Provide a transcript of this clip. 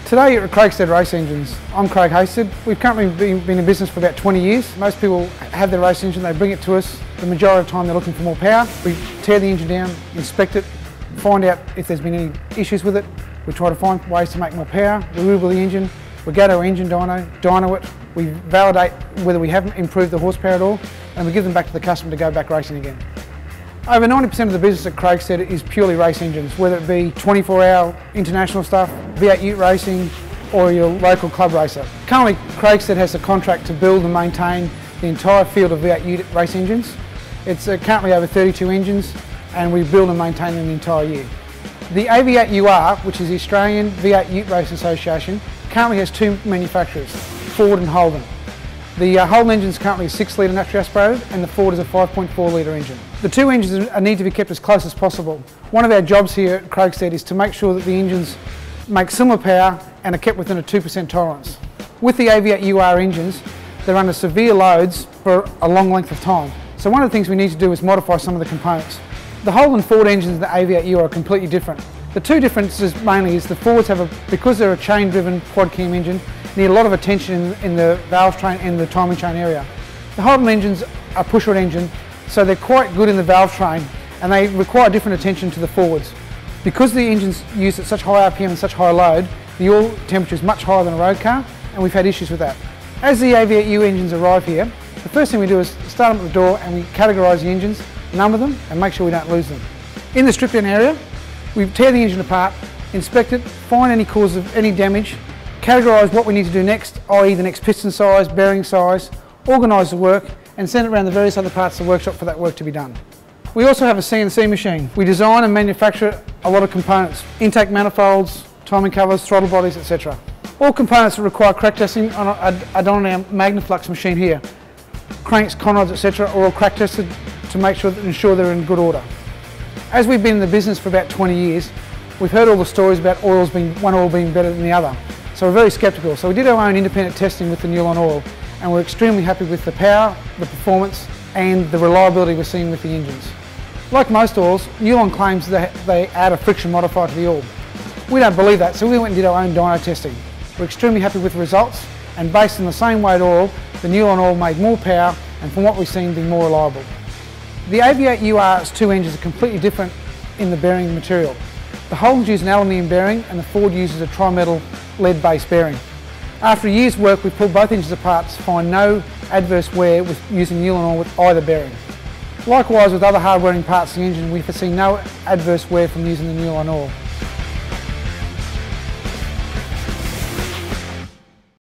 Today at Cragsted Race Engines, I'm Craig Hasted. We've currently been in business for about 20 years. Most people have their race engine, they bring it to us. The majority of the time they're looking for more power. We tear the engine down, inspect it, find out if there's been any issues with it. We try to find ways to make more power. We wheel the engine, we go to our engine dyno it, we validate whether we haven't improved the horsepower at all, and we give them back to the customer to go back racing again. Over 90% of the business at Cragsted is purely race engines, whether it be 24-hour international stuff, V8 Ute racing, or your local club racer. Currently, Cragsted has a contract to build and maintain the entire field of V8 Ute race engines. It's currently over 32 engines, and we build and maintain them the entire year. The AV8UR, which is the Australian V8 Ute Racing Association, currently has two manufacturers, Ford and Holden. The Holden engine is currently a 6-litre naturally aspirated, and the Ford is a 5.4-litre engine. The two engines need to be kept as close as possible. One of our jobs here at Cragsted is to make sure that the engines make similar power and are kept within a 2% tolerance. With the AV8UR engines, they're under severe loads for a long length of time. So one of the things we need to do is modify some of the components. The Holden Ford engines and the AV8UR are completely different. The two differences mainly is the Fords because they're a chain-driven quad cam engine, need a lot of attention in the valve train and the timing chain area. The Holden engines are pushrod engine, so they're quite good in the valve train, and they require different attention to the Fords. Because the engine's used at such high RPM and such high load, the oil temperature is much higher than a road car, and we've had issues with that. As the AV8U engines arrive here, the first thing we do is start them at the door and we categorise the engines, number them, and make sure we don't lose them. In the strip down area, we tear the engine apart, inspect it, find any cause of any damage, categorise what we need to do next, i.e. the next piston size, bearing size, organise the work, and send it around the various other parts of the workshop for that work to be done. We also have a CNC machine. We design and manufacture a lot of components, intake manifolds, timing covers, throttle bodies, etc. All components that require crack testing are done on our Magnaflux machine here. Cranks, conrods, etc. are all crack tested to make sure that ensure they're in good order. As we've been in the business for about 20 years, we've heard all the stories about one oil being better than the other. So we're very sceptical. So we did our own independent testing with the Newlon oil, and we're extremely happy with the power, the performance, and the reliability we're seeing with the engines. Like most oils, Newlon claims that they add a friction modifier to the oil. We don't believe that, so we went and did our own dyno testing. We're extremely happy with the results, and based on the same weight oil, the Newlon oil made more power, and from what we've seen, been more reliable. The AV8UR's two engines are completely different in the bearing material. The Holden's use an aluminium bearing, and the Ford uses a tri-metal lead-based bearing. After a year's work, we pulled both engines apart to find no adverse wear with using Newlon oil with either bearing. Likewise with other hard-wearing parts of the engine, we've seen no adverse wear from using the Newlon oil.